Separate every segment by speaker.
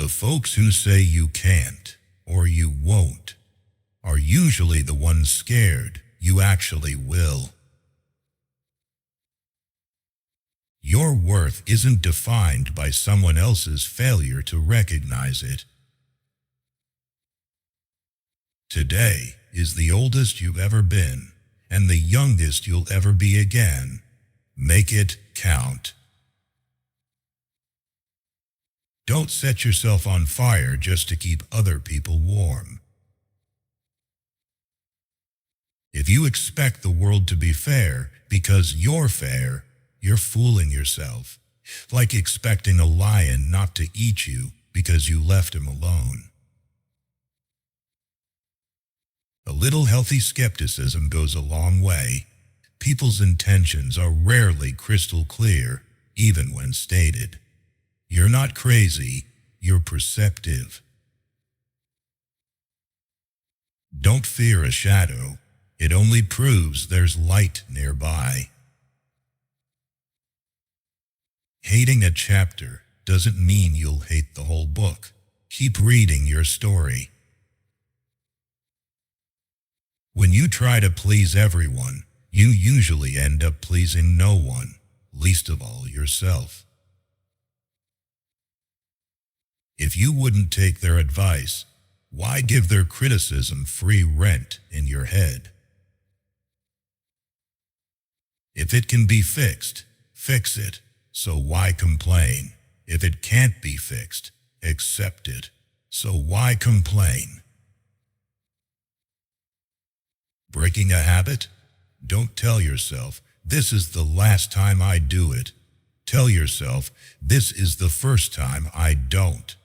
Speaker 1: The folks who say you can't or you won't are usually the ones scared you actually will. Your worth isn't defined by someone else's failure to recognize it. Today is the oldest you've ever been and the youngest you'll ever be again. Make it count. Don't set yourself on fire just to keep other people warm. If you expect the world to be fair because you're fair, you're fooling yourself. Like expecting a lion not to eat you because you left him alone. A little healthy skepticism goes a long way. People's intentions are rarely crystal clear, even when stated. You're not crazy, you're perceptive. Don't fear a shadow. It only proves there's light nearby. Hating a chapter doesn't mean you'll hate the whole book. Keep reading your story. When you try to please everyone, you usually end up pleasing no one, least of all yourself. If you wouldn't take their advice, why give their criticism free rent in your head? If it can be fixed, fix it. So why complain? If it can't be fixed, accept it. So why complain? Breaking a habit? Don't tell yourself, this is the last time I do it. Tell yourself, this is the first time I don't.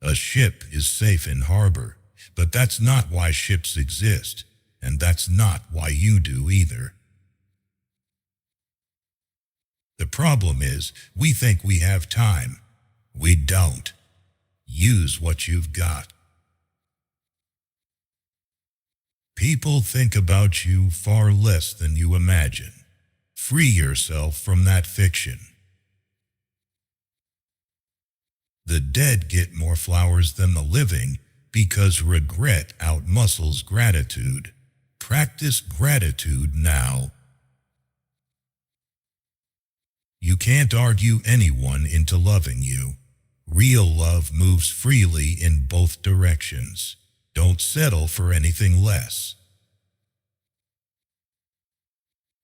Speaker 1: A ship is safe in harbor, but that's not why ships exist, and that's not why you do either. The problem is, we think we have time. We don't. Use what you've got. People think about you far less than you imagine. Free yourself from that fiction. The dead get more flowers than the living because regret outmuscles gratitude. Practice gratitude now. You can't argue anyone into loving you. Real love moves freely in both directions. Don't settle for anything less.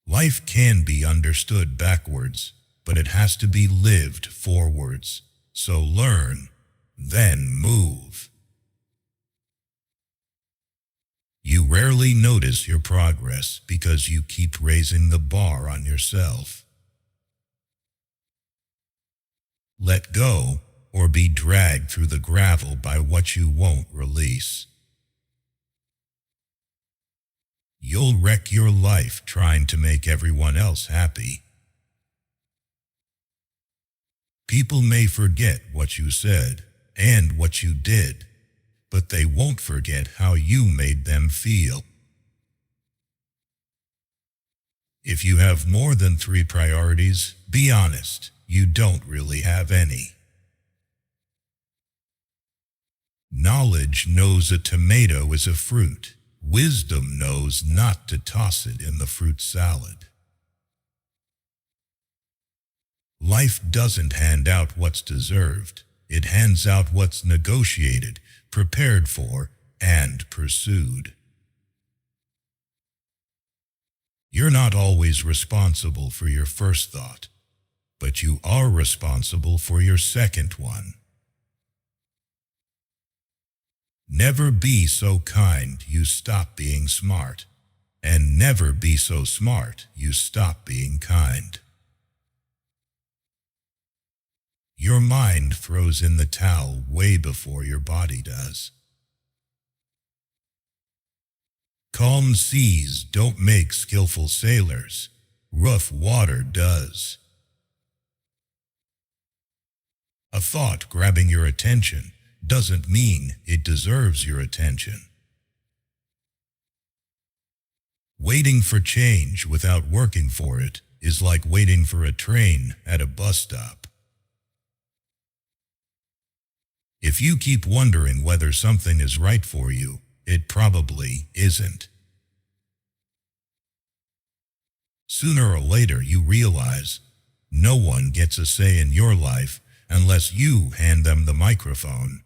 Speaker 1: Life can be understood backwards, but it has to be lived forwards. So learn, then move. You rarely notice your progress because you keep raising the bar on yourself. Let go or be dragged through the gravel by what you won't release. You'll wreck your life trying to make everyone else happy. People may forget what you said and what you did, but they won't forget how you made them feel. If you have more than 3 priorities, be honest. You don't really have any. Knowledge knows a tomato is a fruit. Wisdom knows not to toss it in the fruit salad. Life doesn't hand out what's deserved. It hands out what's negotiated, prepared for, and pursued. You're not always responsible for your first thought, but you are responsible for your second one. Never be so kind you stop being smart, and never be so smart you stop being kind. Your mind throws in the towel way before your body does. Calm seas don't make skillful sailors. Rough water does. A thought grabbing your attention doesn't mean it deserves your attention. Waiting for change without working for it is like waiting for a train at a bus stop. If you keep wondering whether something is right for you, it probably isn't. Sooner or later you realize no one gets a say in your life unless you hand them the microphone.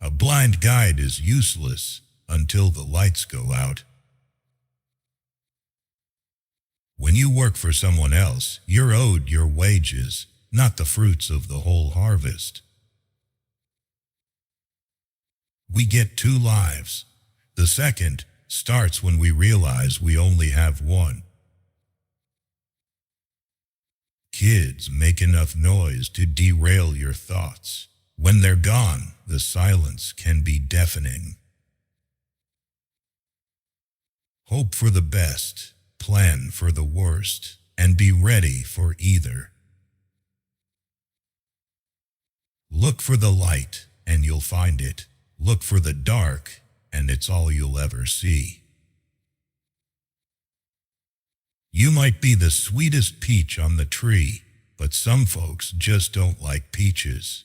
Speaker 1: A blind guide is useless until the lights go out. When you work for someone else, you're owed your wages, not the fruits of the whole harvest. We get 2 lives. The second starts when we realize we only have one. Kids make enough noise to derail your thoughts. When they're gone, the silence can be deafening. Hope for the best, plan for the worst, and be ready for either. Look for the light, and you'll find it. Look for the dark, and it's all you'll ever see. You might be the sweetest peach on the tree, but some folks just don't like peaches.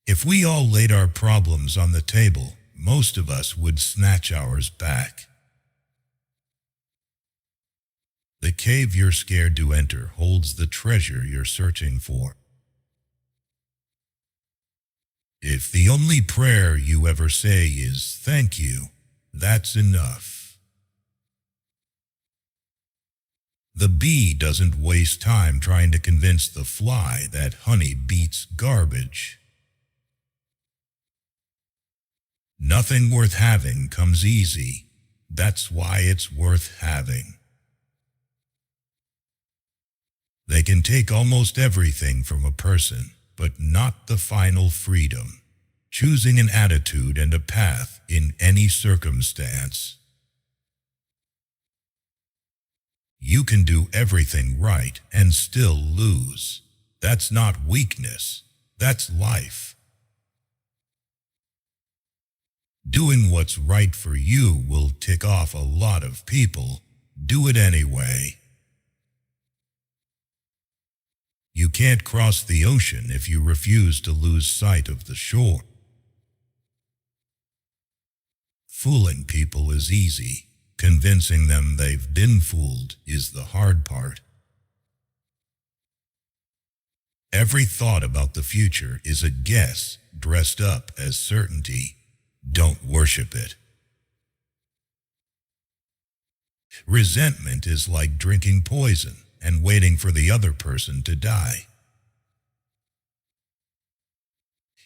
Speaker 1: If we all laid our problems on the table, most of us would snatch ours back. The cave you're scared to enter holds the treasure you're searching for. If the only prayer you ever say is thank you, that's enough. The bee doesn't waste time trying to convince the fly that honey beats garbage. Nothing worth having comes easy. That's why it's worth having. They can take almost everything from a person, but not the final freedom, choosing an attitude and a path in any circumstance. You can do everything right and still lose. That's not weakness, that's life. Doing what's right for you will tick off a lot of people. Do it anyway. You can't cross the ocean if you refuse to lose sight of the shore. Fooling people is easy. Convincing them they've been fooled is the hard part. Every thought about the future is a guess dressed up as certainty. Don't worship it. Resentment is like drinking poison and waiting for the other person to die.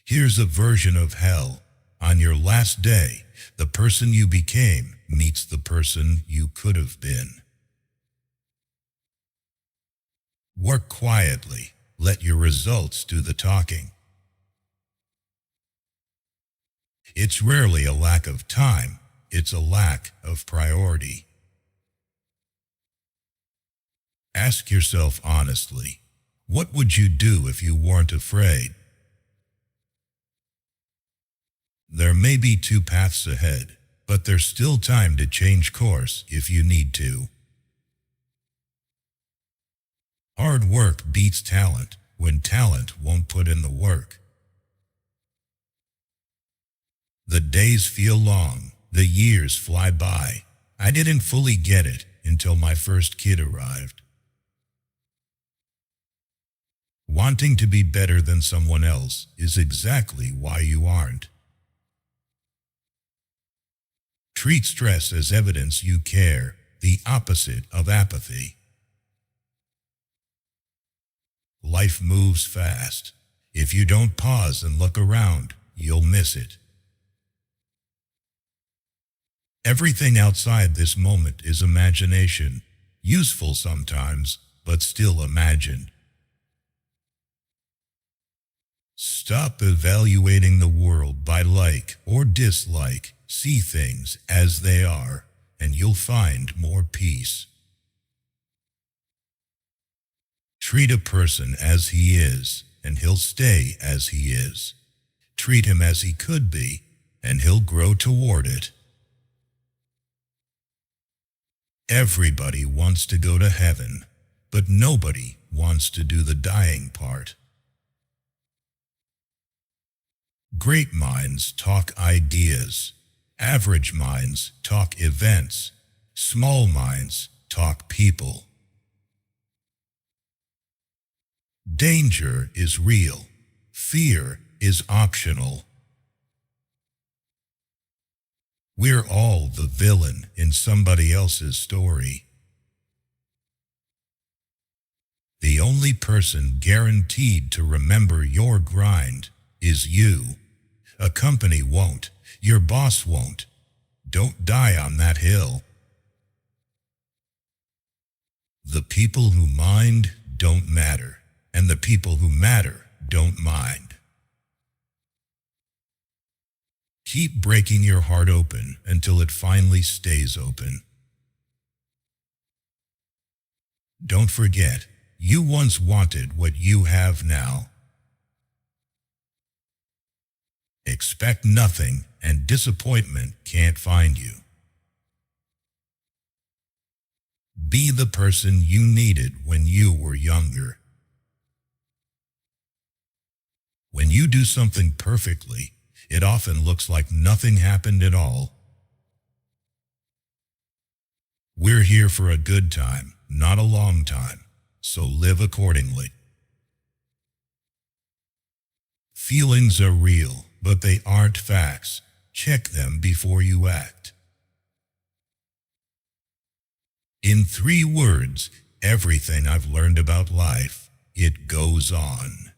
Speaker 1: Here's a version of hell. On your last day, the person you became meets the person you could have been. Work quietly. Let your results do the talking. It's rarely a lack of time. It's a lack of priority. Ask yourself honestly, what would you do if you weren't afraid? There may be 2 paths ahead, but there's still time to change course if you need to. Hard work beats talent when talent won't put in the work. The days feel long, the years fly by. I didn't fully get it until my first kid arrived. Wanting to be better than someone else is exactly why you aren't. Treat stress as evidence you care, the opposite of apathy. Life moves fast. If you don't pause and look around, you'll miss it. Everything outside this moment is imagination, useful sometimes, but still imagined. Stop evaluating the world by like or dislike. See things as they are, and you'll find more peace. Treat a person as he is, and he'll stay as he is. Treat him as he could be, and he'll grow toward it. Everybody wants to go to heaven, but nobody wants to do the dying part. Great minds talk ideas. Average minds talk events. Small minds talk people. Danger is real. Fear is optional. We're all the villain in somebody else's story. The only person guaranteed to remember your grind is you. A company won't. Your boss won't. Don't die on that hill. The people who mind don't matter, and the people who matter don't mind. Keep breaking your heart open until it finally stays open. Don't forget, you once wanted what you have now. Expect nothing, and disappointment can't find you. Be the person you needed when you were younger. When you do something perfectly, it often looks like nothing happened at all. We're here for a good time, not a long time, so live accordingly. Feelings are real, but they aren't facts. Check them before you act. In 3 words, everything I've learned about life, it goes on.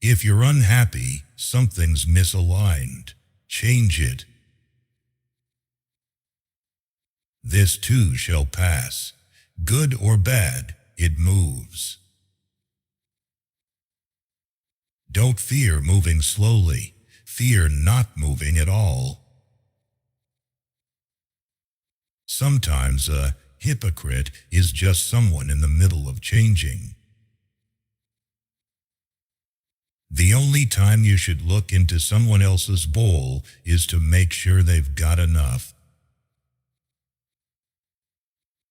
Speaker 1: If you're unhappy, something's misaligned. Change it. This too shall pass. Good or bad, it moves. Don't fear moving slowly. Fear not moving at all. Sometimes a hypocrite is just someone in the middle of changing. The only time you should look into someone else's bowl is to make sure they've got enough.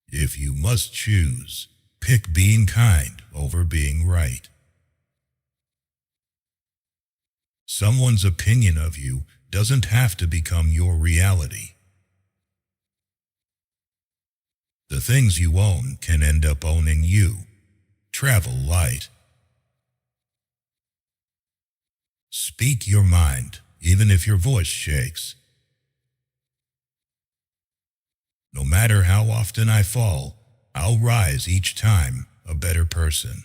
Speaker 1: If you must choose, pick being kind over being right. Someone's opinion of you doesn't have to become your reality. The things you own can end up owning you. Travel light. Speak your mind, even if your voice shakes. No matter how often I fall, I'll rise each time a better person.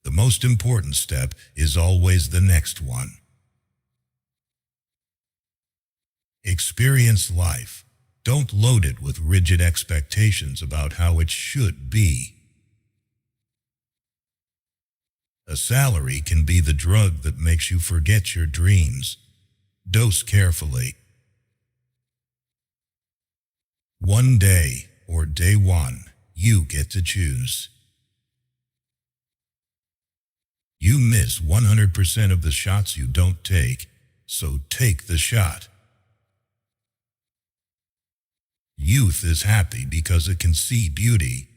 Speaker 1: The most important step is always the next one. Experience life. Don't load it with rigid expectations about how it should be. A salary can be the drug that makes you forget your dreams. Dose carefully. One day, or day one, you get to choose. You miss 100% of the shots you don't take, so take the shot. Youth is happy because it can see beauty.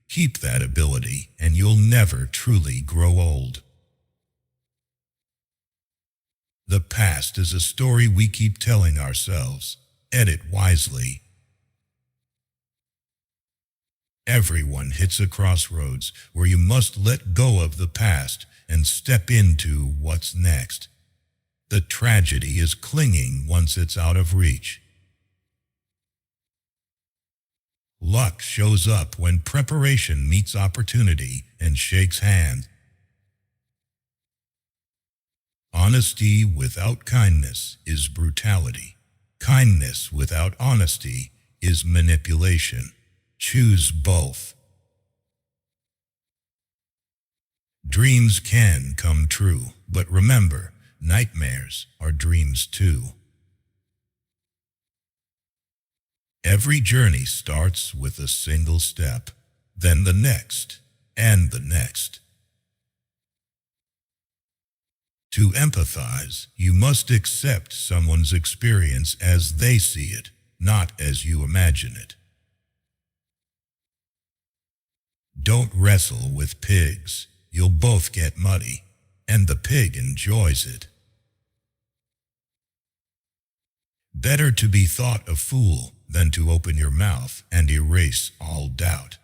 Speaker 1: Keep that ability, and you'll never truly grow old. The past is a story we keep telling ourselves. Edit wisely. Everyone hits a crossroads where you must let go of the past and step into what's next. The tragedy is clinging once it's out of reach. Luck shows up when preparation meets opportunity and shakes hands. Honesty without kindness is brutality. Kindness without honesty is manipulation. Choose both. Dreams can come true, but remember, nightmares are dreams too. Every journey starts with a single step, then the next, and the next. To empathize, you must accept someone's experience as they see it, not as you imagine it. Don't wrestle with pigs. You'll both get muddy, and the pig enjoys it. Better to be thought a fool than to open your mouth and erase all doubt.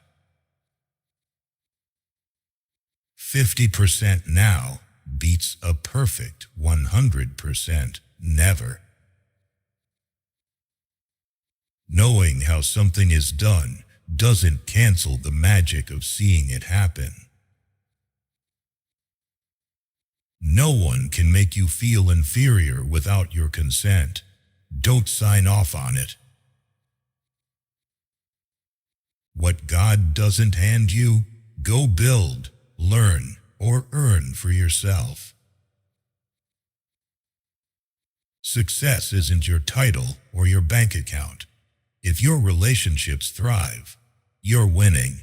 Speaker 1: 50% now beats a perfect 100% never. Knowing how something is done doesn't cancel the magic of seeing it happen. No one can make you feel inferior without your consent. Don't sign off on it. What God doesn't hand you, go build, learn, or earn for yourself. Success isn't your title or your bank account. If your relationships thrive, you're winning.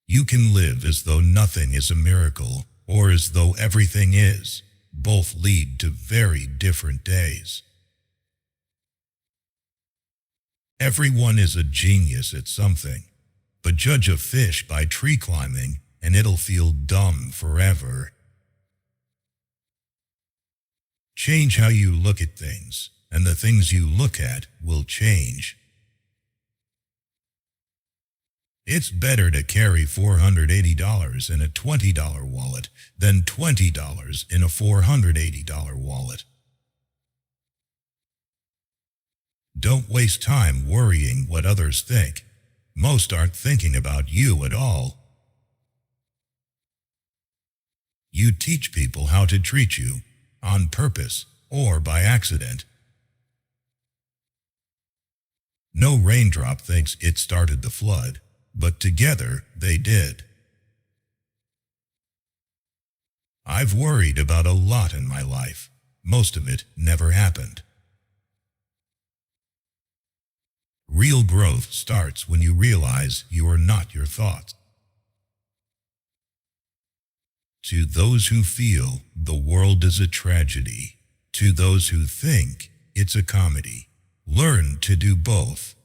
Speaker 1: You can live as though nothing is a miracle or as though everything is. Both lead to very different days. Everyone is a genius at something, but judge a fish by tree climbing and it'll feel dumb forever. Change how you look at things, and the things you look at will change. It's better to carry $480 in a $20 wallet than $20 in a $480 wallet. Don't waste time worrying what others think. Most aren't thinking about you at all. You teach people how to treat you, on purpose or by accident. No raindrop thinks it started the flood, but together they did. I've worried about a lot in my life. Most of it never happened. Real growth starts when you realize you are not your thoughts. To those who feel the world is a tragedy, to those who think it's a comedy, learn to do both.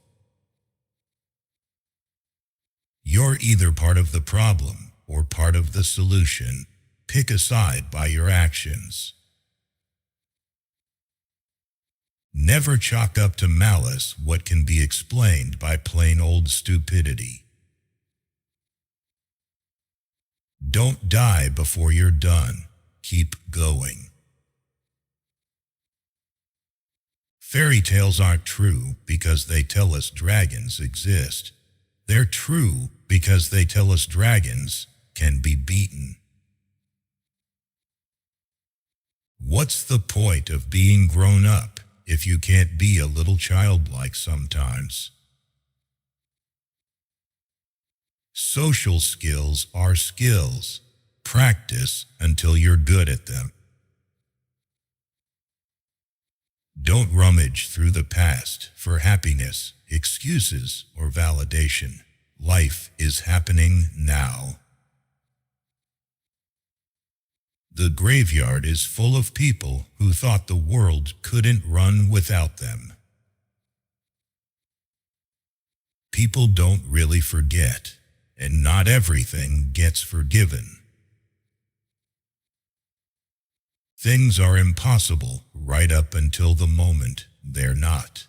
Speaker 1: You're either part of the problem or part of the solution. Pick a side by your actions. Never chalk up to malice what can be explained by plain old stupidity. Don't die before you're done. Keep going. Fairy tales aren't true because they tell us dragons exist. They're true because they tell us dragons can be beaten. What's the point of being grown up if you can't be a little childlike sometimes? Social skills are skills. Practice until you're good at them. Don't rummage through the past for happiness, excuses, or validation. Life is happening now. The graveyard is full of people who thought the world couldn't run without them. People don't really forget, and not everything gets forgiven. Things are impossible right up until the moment they're not.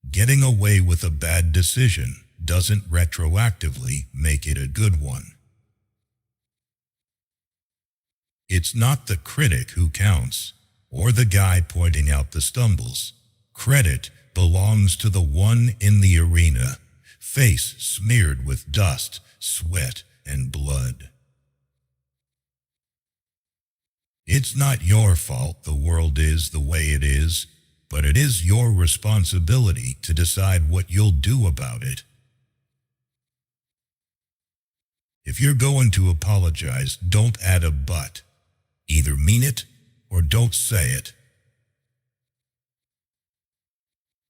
Speaker 1: Getting away with a bad decision doesn't retroactively make it a good one. It's not the critic who counts, or the guy pointing out the stumbles. Credit belongs to the one in the arena, face smeared with dust, sweat, and blood. It's not your fault the world is the way it is, but it is your responsibility to decide what you'll do about it. If you're going to apologize, don't add a but. Either mean it or don't say it.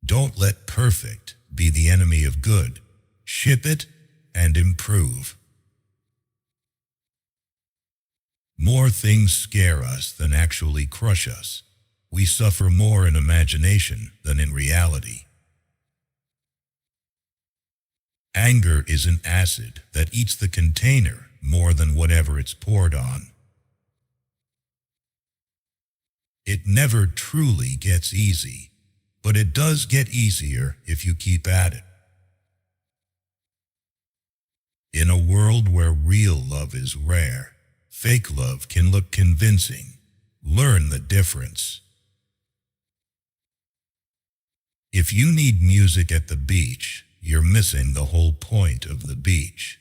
Speaker 1: Don't let perfect be the enemy of good. Ship it and improve. More things scare us than actually crush us. We suffer more in imagination than in reality. Anger is an acid that eats the container more than whatever it's poured on. It never truly gets easy, but it does get easier if you keep at it. In a world where real love is rare, fake love can look convincing. Learn the difference. If you need music at the beach, you're missing the whole point of the beach.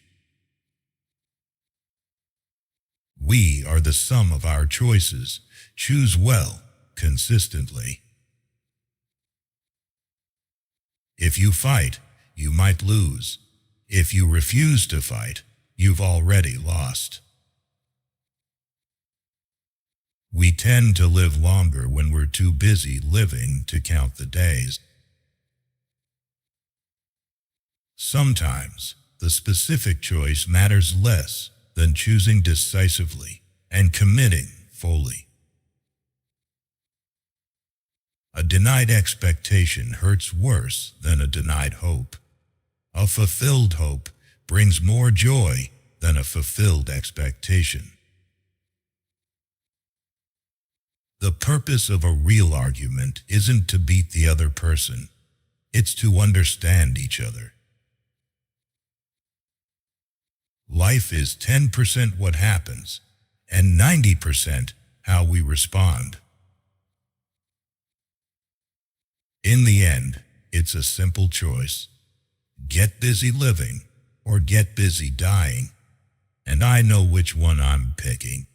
Speaker 1: We are the sum of our choices. Choose well, consistently. If you fight, you might lose. If you refuse to fight, you've already lost. We tend to live longer when we're too busy living to count the days. Sometimes, the specific choice matters less than choosing decisively and committing fully. A denied expectation hurts worse than a denied hope. A fulfilled hope brings more joy than a fulfilled expectation. The purpose of a real argument isn't to beat the other person. It's to understand each other. Life is 10% what happens and 90% how we respond. In the end, it's a simple choice. Get busy living or get busy dying. And I know which one I'm picking.